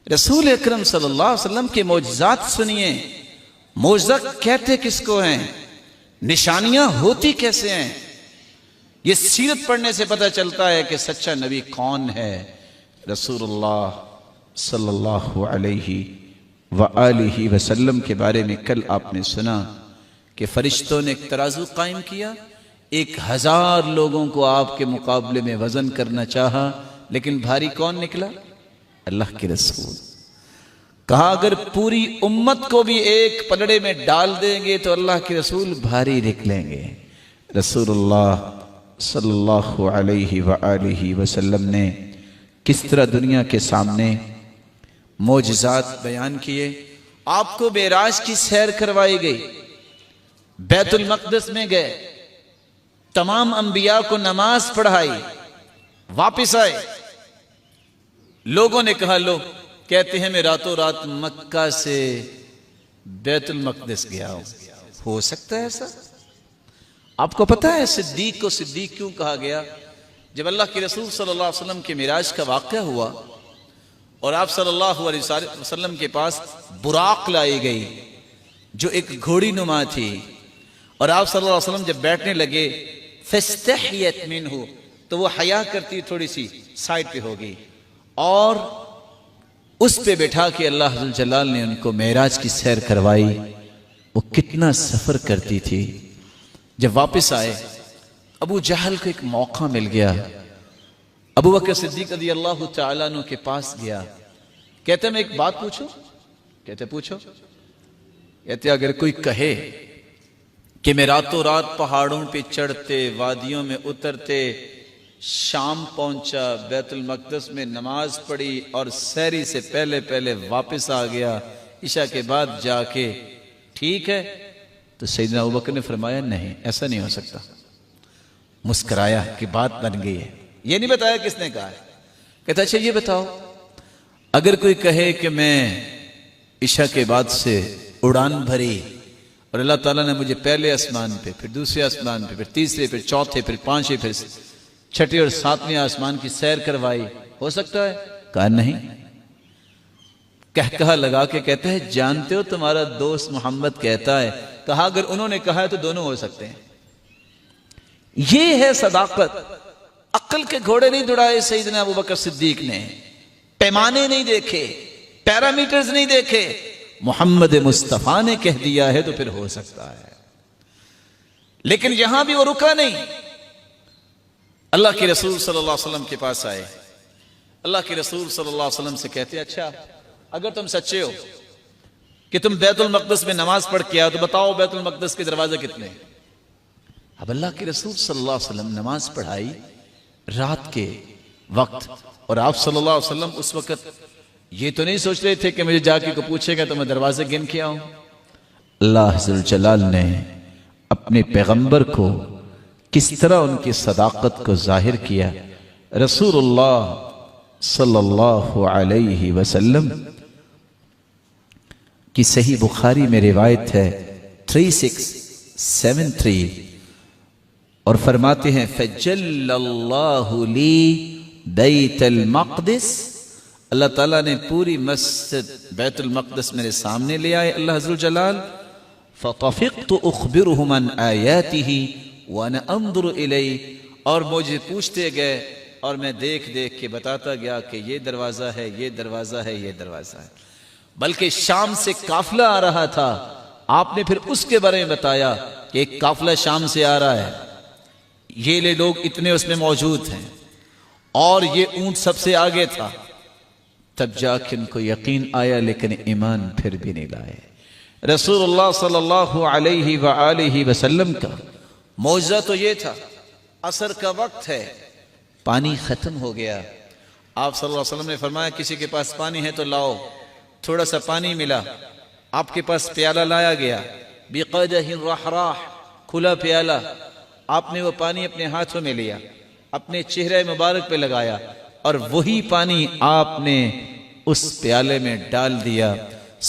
رسول اکرم صلی اللہ علیہ وسلم کے معجزات سنیے. معجزہ کہتے کس کو ہیں؟ نشانیاں ہوتی کیسے ہیں؟ یہ سیرت پڑھنے سے پتہ چلتا ہے کہ سچا نبی کون ہے. رسول اللہ صلی اللہ علیہ وآلہ وسلم کے بارے میں کل آپ نے سنا کہ فرشتوں نے ایک ترازو قائم کیا. 1000 لوگوں کو آپ کے مقابلے میں وزن کرنا چاہا، لیکن بھاری کون نکلا؟ اللہ کے رسول. کہا اگر پوری امت کو بھی ایک پلڑے میں ڈال دیں گے تو اللہ کے رسول بھاری نکلیں گے. رسول اللہ صلی اللہ علیہ وآلہ وسلم نے کس طرح دنیا کے سامنے معجزات بیان کیے. آپ کو معراج کی سیر کروائی گئی، بیت المقدس میں گئے، تمام انبیاء کو نماز پڑھائی، واپس آئے. لوگوں نے کہا لو کہتے ہیں میں راتوں رات مکہ سے بیت المقدس گیا ہوں. ہو سکتا ہے ایسا؟ آپ کو پتا ہے صدیق کو صدیق کیوں کہا گیا؟ جب اللہ کے رسول صلی اللہ علیہ وسلم کے معراج کا واقعہ ہوا اور آپ صلی اللہ علیہ وسلم کے پاس براق لائی گئی جو ایک گھوڑی نما تھی، اور آپ صلی اللہ علیہ وسلم جب بیٹھنے لگے فاستحیت منہ، تو وہ حیا کرتی تھوڑی سی سائڈ پہ ہو گئی، اور اس پہ بیٹھا کے اللہ عز و جلال نے ان کو معراج کی سیر کروائی. وہ کتنا سفر کرتی تھی. جب واپس آئے ابو جہل کو ایک موقع مل گیا. ابو بکر صدیق رضی اللہ تعالیٰ عنہ کے پاس گیا. کہتے میں ایک بات پوچھوں؟ کہتے پوچھو. کہتے اگر کوئی کہے کہ میں راتوں رات پہاڑوں پہ چڑھتے، وادیوں میں اترتے، شام پہنچا، بیت المقدس میں نماز پڑھی اور سحری سے پہلے واپس آ گیا، عشاء کے بعد جا کے، ٹھیک ہے؟ تو سیدنا ابوبکر نے فرمایا نہیں، ایسا نہیں ہو سکتا. مسکرایا کہ بات بن گئی ہے. یہ نہیں بتایا کس نے کہا ہے. کہتا اچھا یہ بتاؤ اگر کوئی کہے کہ میں عشاء کے بعد سے اڑان بھری اور اللہ تعالیٰ نے مجھے پہلے آسمان پہ، پھر دوسرے آسمان پہ، پھر تیسرے، پھر چوتھے، پھر پانچویں، پھر چھٹے اور ساتویں آسمان کی سیر کروائی، ہو سکتا ہے؟ کہا نہیں. کہا لگا کے کہتے ہیں جانتے ہو تمہارا دوست محمد کہتا ہے. کہا اگر انہوں نے کہا ہے تو دونوں ہو سکتے ہیں. یہ ہے صداقت. عقل کے گھوڑے نہیں دوڑائے سیدنا ابوبکر صدیق نے، پیمانے نہیں دیکھے، پیرامیٹرز نہیں دیکھے. محمد مصطفیٰ نے کہہ دیا ہے تو پھر ہو سکتا ہے. لیکن یہاں بھی وہ رکا نہیں. اللہ کے رسول صلی اللہ علیہ وسلم کے پاس آئے. اللہ کے رسول صلی اللہ علیہ وسلم سے کہتے اچھا اگر تم سچے ہو کہ تم بیت المقدس میں نماز پڑھ کے آؤ تو بتاؤ بیت المقدس کے دروازے کتنے ہیں؟ اب اللہ کے رسول صلی اللہ علیہ وسلم نماز پڑھائی رات کے وقت، اور آپ صلی اللہ علیہ وسلم اس وقت یہ تو نہیں سوچ رہے تھے کہ مجھے جا کے کو پوچھے گا تو میں دروازے گن کے آؤں. اللہ عز و جلال نے اپنے پیغمبر کو کس طرح ان کی صداقت کو ظاہر کیا. رسول اللہ صلی اللہ علیہ وسلم کی صحیح بخاری میں روایت ہے 3673، اور فرماتے ہیں فَجَلَّ اللَّهُ لِي بَيْتَ الْمَقْدِسِ، اللہ تعالیٰ نے پوری مسجد بیت المقدس میرے سامنے لے آئے اللہ عز و جلال. فَطَفِقْتُ أُخْبِرُهُمْ عَنْ آيَاتِهِ وَأَنَا أَنظُرُ إِلَيْهِ، اور مجھے پوچھتے گئے اور میں دیکھ کے بتاتا گیا کہ یہ دروازہ ہے، یہ دروازہ ہے، یہ دروازہ ہے. بلکہ شام سے قافلہ آ رہا تھا، آپ نے پھر اس کے بارے میں بتایا کہ ایک قافلہ شام سے آ رہا ہے، یہ لے لوگ اتنے اس میں موجود ہیں، اور یہ اونٹ سب سے آگے تھا. تب جا کے ان کو یقین آیا، لیکن ایمان پھر بھی نہیں لائے. رسول اللہ صلی اللہ علیہ وآلہ وسلم کا معجزہ تو یہ تھا. عصر کا وقت ہے، پانی ختم ہو گیا. آپ صلی اللہ علیہ وسلم نے فرمایا کسی کے پاس پانی ہے تو لاؤ. تھوڑا سا پانی ملا، آپ کے پاس پیالہ لایا گیا، بِقَدَحٍ رَحْرَاحٍ، کھلا پیالہ. آپ نے وہ پانی اپنے ہاتھوں میں لیا، اپنے چہرے مبارک پہ لگایا، اور وہی پانی آپ نے اس پیالے میں ڈال دیا.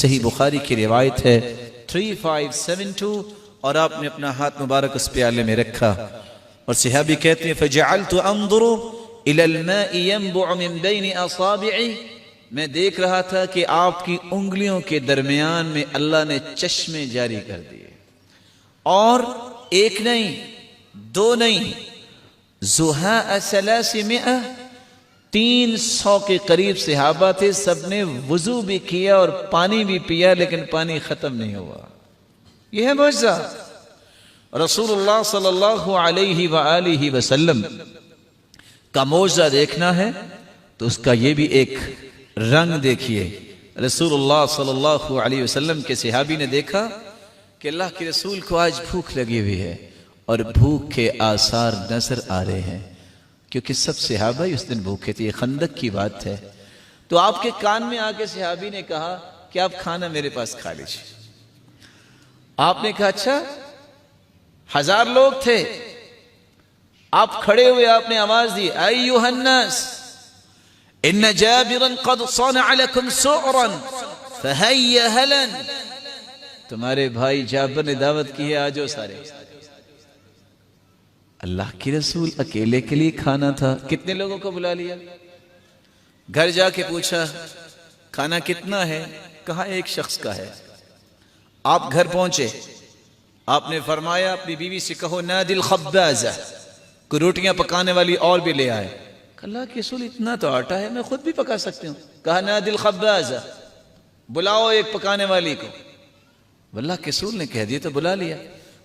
صحیح بخاری کی روایت ہے 3572، اور آپ نے اپنا ہاتھ مبارک اس پیالے میں رکھا. اور صحابی کہتے ہیں فَجَعَلْتُ أَنظُرُ إِلَى الْمَاءِ يَنْبُعُ مِنْ بَيْنِ أَصَابِعِ، میں دیکھ رہا تھا کہ آپ کی انگلیوں کے درمیان میں اللہ نے چشمے جاری کر دیے، اور ایک نہیں، دو نہیں، زہاء 300، 300 کے قریب صحابہ تھے، سب نے وضو بھی کیا اور پانی بھی پیا، لیکن پانی ختم نہیں ہوا۔ یہ ہے معجزہ۔ رسول اللہ صلی اللہ علیہ وآلہ وسلم کا معجزہ دیکھنا ہے تو اس کا یہ بھی ایک رنگ دیکھیے۔ رسول اللہ صلی اللہ علیہ وسلم کے صحابی نے دیکھا کہ اللہ کے رسول کو آج بھوک لگی ہوئی ہے، اور بھوک کے آثار نظر آ رہے ہیں، کیونکہ سب صحابہ اس دن بھوکے تھے، یہ خندق کی بات ہے۔ تو آپ کے کان میں آ کے صحابی نے کہا کہ آپ کھانا میرے پاس کھا لیجیے۔ آپ نے کہا اچھا، 1000 لوگ تھے، آپ کھڑے ہوئے، آپ نے آواز دی، ایھا الناس ان جابرا قد صنع لكم سعرا فهيا هلا، تمہارے بھائی جابر نے دعوت کی ہے، آجو سارے۔ اللہ کی رسول اکیلے کے لیے کھانا تھا، کتنے لوگوں کو بلا لیا؟ گھر جا کے پوچھا کھانا کتنا ہے؟ کہا 1 شخص کا ہے۔ آپ گھر پہنچے، آپ نے فرمایا اپنی بیوی سے کہو نادی الخبازہ، کوئی روٹیاں پکانے والی اور بھی لے آئے۔ اللہ کے رسول اتنا تو آٹا ہے، میں خود بھی پکا سکتی ہوں۔ کہا نادی الخبازہ، بلاؤ ایک پکانے والی کو۔ اللہ کے رسول نے کہہ دیا تو بلا لیا۔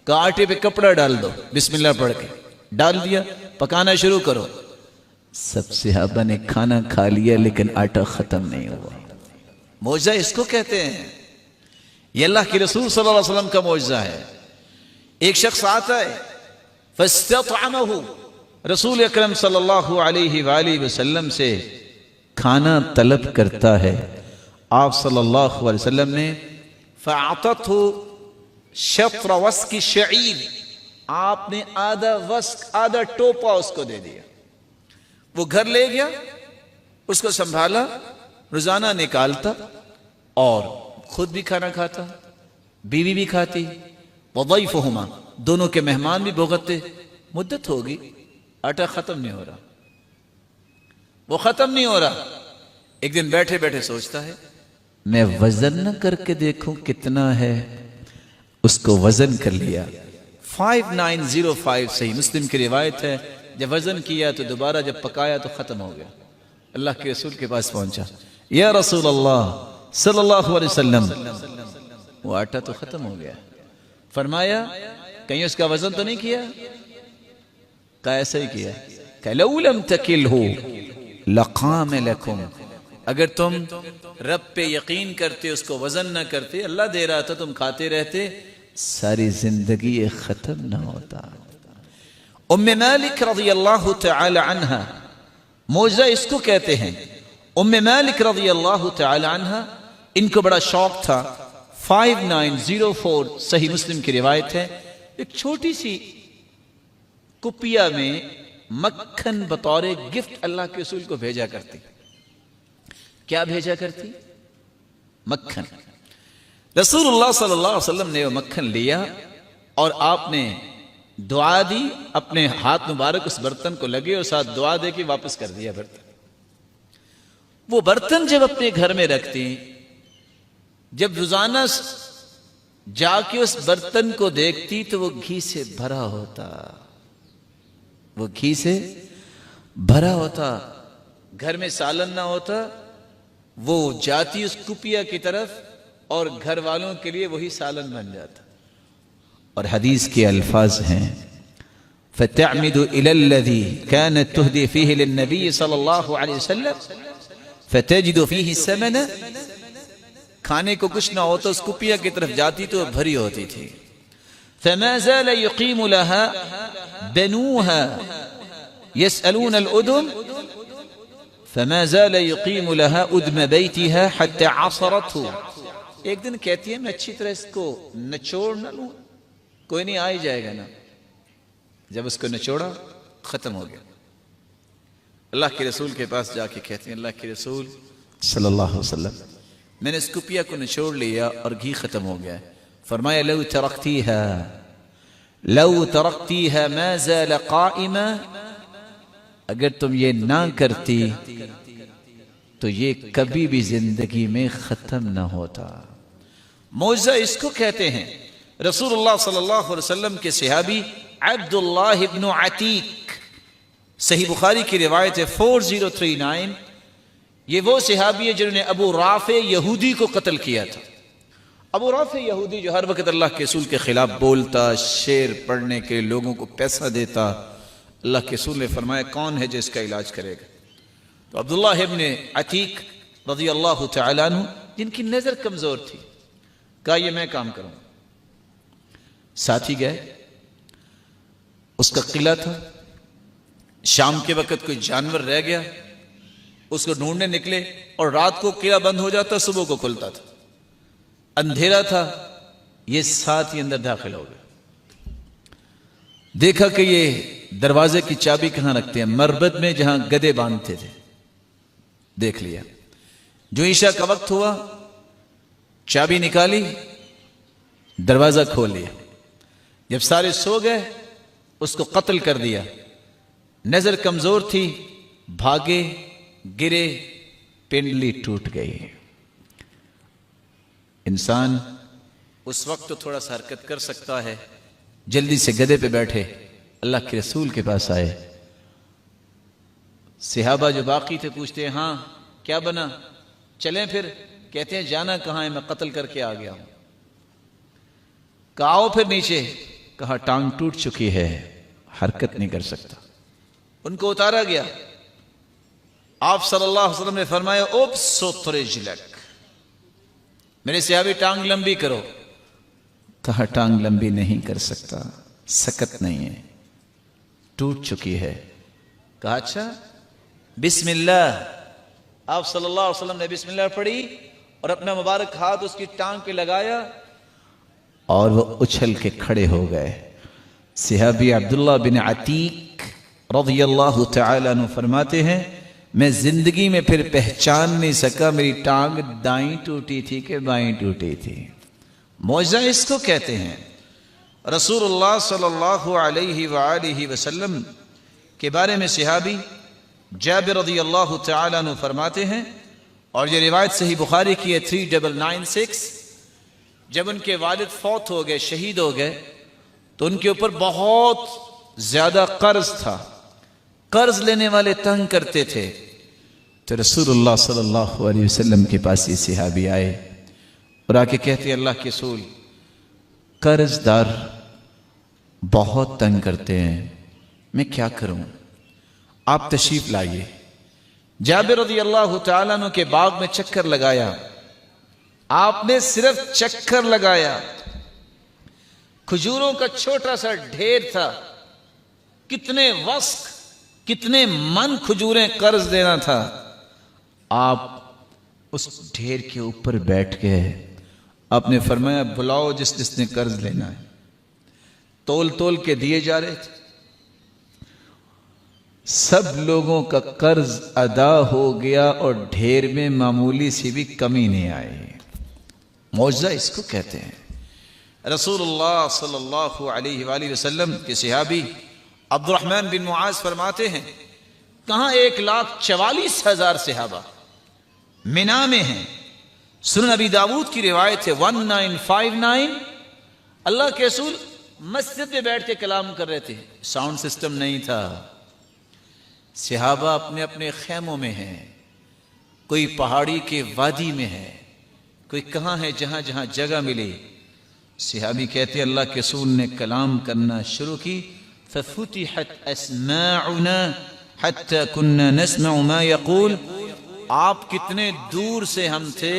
کہا آٹے پہ کپڑا ڈال دو، بسم اللہ پڑھ کے ڈال دیا، پکانا شروع کرو۔ سب صحابہ نے کھانا کھا لیا لیکن آٹا ختم نہیں ہوا۔ معجزہ اس کو کہتے ہیں، یہ اللہ کے رسول صلی اللہ علیہ وسلم کا معجزہ ہے۔ ایک شخص آتا ہے فاستطعمہ، رسول اکرم صلی اللہ علیہ وآلہ وسلم سے کھانا طلب کرتا ہے۔ آپ صلی اللہ علیہ وسلم نے فاعطته شطر وسق شعیر، آپ نے آدھا وسق، آدھا ٹوپا اس کو دے دیا۔ وہ گھر لے گیا، اس کو سنبھالا، روزانہ نکالتا اور خود بھی کھانا کھاتا، بیوی بھی کھاتی، وضیفہما، دونوں کے مہمان بھی بھگتتے۔ مدت ہوگی، آٹا ختم نہیں ہو رہا، وہ ختم نہیں ہو رہا۔ ایک دن بیٹھے بیٹھے سوچتا ہے میں وزن نہ کر کے دیکھوں کتنا ہے۔ اس کو وزن کر لیا، 5905 صحیح مسلم کی روایت ہے۔ جب وزن کیا تو دوبارہ جب پکایا تو ختم ہو گیا۔ اللہ کے رسول کے پاس پہنچا، یا رسول اللہ صلی اللہ علیہ وسلم، وہ آٹا تو ختم ہو گیا۔ فرمایا کہیں اس کا وزن تو نہیں کیا؟ کہا ایسا ہی کیا۔ کہ لو لم تکلہ لقام لکم، اگر تم رب پہ یقین کرتے، اس کو وزن نہ کرتے، اللہ دے رہا تھا تم کھاتے رہتے، ساری زندگی یہ ختم نہ ہوتا۔ ام مالک رضی اللہ تعالی عنہ، معجزہ اس کو کہتے ہیں۔ ام مالک رضی اللہ تعالی عنہ، ان کو بڑا شوق تھا۔ 5904 صحیح مسلم کی روایت ہے، ایک چھوٹی سی کپیا میں مکھن بطور گفٹ اللہ کے رسول کو بھیجا کرتی۔ کیا بھیجا کرتی؟ مکھن۔ رسول اللہ صلی اللہ علیہ وسلم نے وہ مکھن لیا اور آپ نے دعا دی، اپنے ہاتھ مبارک اس برتن کو لگے اور ساتھ دعا دے کے واپس کر دیا برتن۔ وہ برتن جب اپنے گھر میں رکھتی، جب روزانہ جا کے اس برتن کو دیکھتی تو وہ گھی سے بھرا ہوتا، وہ گھی سے بھرا ہوتا۔ گھر میں سالن نہ ہوتا، وہ جاتی اس کپیا کی طرف اور گھر والوں کے لیے وہی سالن بن جاتا۔ اور حدیث کے الفاظ ہیں فَتَعْمِدُ إِلَى الَّذِي كَانَتْ تُهْدِي فِيهِ لِلنَّبِيِّ صلی اللہ علیہ وسلم فَتَجِدُ فِيهِ السَّمَنَ، کھانے کو کچھ نہ ہوتا، اس کپیا کی طرف جاتی تو بھری ہوتی تھی۔ فَمَا زَالَ يُقِيمُ لَهَا بَنُوهَا يَسْأَلُونَ الْأُدُمْ فَمَا زَالَ يُقِيمُ لَهَا أُدْمَ بَيْتِهَا حَتَّى عَصَرَتْهُ، ایک دن کہتی ہے میں اچھی طرح اس کو نچوڑ نہ لوں، کوئی نہیں آ ہی جائے گا نا۔ جب اس کو نچوڑا ختم ہو گیا۔ اللہ کے رسول کے پاس جا کے کہتے ہیں اللہ کے رسول صلی اللہ علیہ وسلم، میں نے اس کپیا کو نچوڑ لیا اور گھی ختم ہو گیا۔ فرمایا لو ترکتیها ما زال قائما، اگر تم یہ نہ کرتی تو یہ کبھی بھی زندگی میں ختم نہ ہوتا۔ معجزہ اس کو کہتے ہیں۔ رسول اللہ صلی اللہ علیہ وسلم کے صحابی عبداللہ ابن عتیق، صحیح بخاری کی روایت ہے 4039، یہ وہ صحابی ہے جنہوں نے ابو رافع یہودی کو قتل کیا تھا۔ ابو رافع یہودی جو ہر وقت اللہ کے رسول کے خلاف بولتا، شعر پڑھنے کے لوگوں کو پیسہ دیتا، اللہ کے رسول نے فرمایا کون ہے جو اس کا علاج کرے گا؟ تو عبداللہ ابن عتیق رضی اللہ تعالیٰ عنہ، جن کی نظر کمزور تھی، کہا یہ میں کام کروں۔ ساتھی گئے، اس کا قلعہ تھا، شام کے وقت کوئی جانور رہ گیا، اس کو ڈھونڈنے نکلے، اور رات کو قلعہ بند ہو جاتا، صبح کو کھلتا تھا، اندھیرا تھا، یہ ساتھی اندر داخل ہو گئے، دیکھا کہ یہ دروازے کی چابی کہاں رکھتے ہیں؟ مربد میں جہاں گدے باندھتے تھے، دیکھ لیا۔ جو عشاء کا وقت ہوا، چابی نکالی، دروازہ کھول لیا، جب سارے سو گئے اس کو قتل کر دیا۔ نظر کمزور تھی، بھاگے، گرے، پنڈلی ٹوٹ گئی۔ انسان اس وقت تو تھوڑا سا حرکت کر سکتا ہے، جلدی سے گدے پہ بیٹھے، اللہ کے رسول کے پاس آئے۔ صحابہ جو باقی تھے پوچھتے ہیں ہاں کیا بنا؟ چلیں پھر؟ کہتے ہیں جانا کہاں ہے، میں قتل کر کے آ گیا ہوں۔ کہا آؤ پھر نیچے، کہا ٹانگ ٹوٹ چکی ہے، حرکت نہیں کر سکتا۔ ان کو اتارا گیا، آپ صلی اللہ علیہ وسلم نے فرمایا ابسط رجلک، میرے صحابی ٹانگ لمبی کرو۔ کہا ٹانگ لمبی نہیں کر سکتا، سکت نہیں ہے، ٹوٹ چکی ہے۔ کہا اچھا بسم اللہ۔ آپ صلی اللہ علیہ وسلم نے بسم اللہ پڑھی اور اپنا مبارک ہاتھ اس کی ٹانگ پہ لگایا اور وہ اچھل کے کھڑے ہو گئے۔ صحابی عبداللہ بن عتیق رضی اللہ تعالیٰ عنہ فرماتے ہیں میں زندگی میں پھر پہچان نہیں سکا میری ٹانگ دائیں ٹوٹی تھی کہ بائیں ٹوٹی تھی۔ معجزہ اس کو کہتے ہیں۔ رسول اللہ صلی اللہ علیہ وآلہ وسلم کے بارے میں صحابی جابر رضی اللہ تعالیٰ عنہ فرماتے ہیں، اور یہ روایت صحیح بخاری کی ہے 3996، جب ان کے والد فوت ہو گئے، شہید ہو گئے، تو ان کے اوپر بہت زیادہ قرض تھا، قرض لینے والے تنگ کرتے تھے۔ تو رسول اللہ صلی اللہ علیہ وسلم کے پاس یہ صحابی آئے اور آ کے کہتے اللہ کے رسول، قرض دار بہت تنگ کرتے ہیں، میں کیا کروں؟ آپ تشریف لائیے۔ جابر رضی اللہ تعالیٰ عنہ کے باغ میں چکر لگایا، آپ نے صرف چکر لگایا، کھجوروں کا چھوٹا سا ڈھیر تھا، کتنے وسق، کتنے من کھجوریں قرض دینا تھا۔ آپ اس ڈھیر کے اوپر بیٹھ گئے، آپ نے فرمایا بلاؤ جس جس نے قرض لینا ہے۔ تول تول کے دیے جا رہے تھے، سب لوگوں کا قرض ادا ہو گیا اور ڈھیر میں معمولی سی بھی کمی نہیں آئی۔ معجزہ اس کو کہتے ہیں۔ رسول اللہ صلی اللہ علیہ وآلہ وسلم کے صحابی عبد الرحمن بن معاذ فرماتے ہیں کہاں 1,44,000 صحابہ منا میں ہیں۔ سنن ابی داود کی روایت ہے 1959، اللہ کے رسول مسجد میں بیٹھ کے کلام کر رہے تھے، ساؤنڈ سسٹم نہیں تھا، صحابہ اپنے اپنے خیموں میں ہیں، کوئی پہاڑی کے وادی میں ہے، کوئی کہاں ہے، جہاں جہاں جگہ ملی۔ صحابی کہتے اللہ کے رسول نے کلام کرنا شروع کی، ففتحت اسماعنا حتی کننا نسمع ما یقول، آپ کتنے دور سے ہم تھے،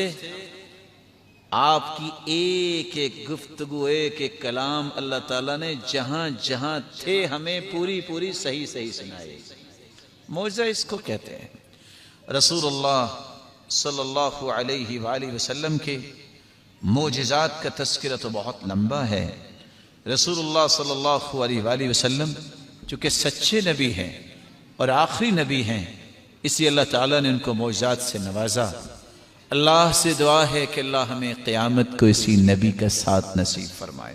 آپ کی ایک ایک گفتگو، ایک ایک کلام اللہ تعالیٰ نے جہاں جہاں تھے ہمیں پوری پوری صحیح صحیح سنائی۔ معجزہ اس کو کہتے ہیں۔ رسول اللہ صلی اللہ علیہ وآلہ وسلم کے معجزات کا تذکرہ تو بہت لمبا ہے۔ رسول اللہ صلی اللہ علیہ وآلہ وسلم چونکہ سچے نبی ہیں اور آخری نبی ہیں، اس لیے اللہ تعالیٰ نے ان کو معجزات سے نوازا۔ اللہ سے دعا ہے کہ اللہ ہمیں قیامت کو اسی نبی کا ساتھ نصیب فرمائے۔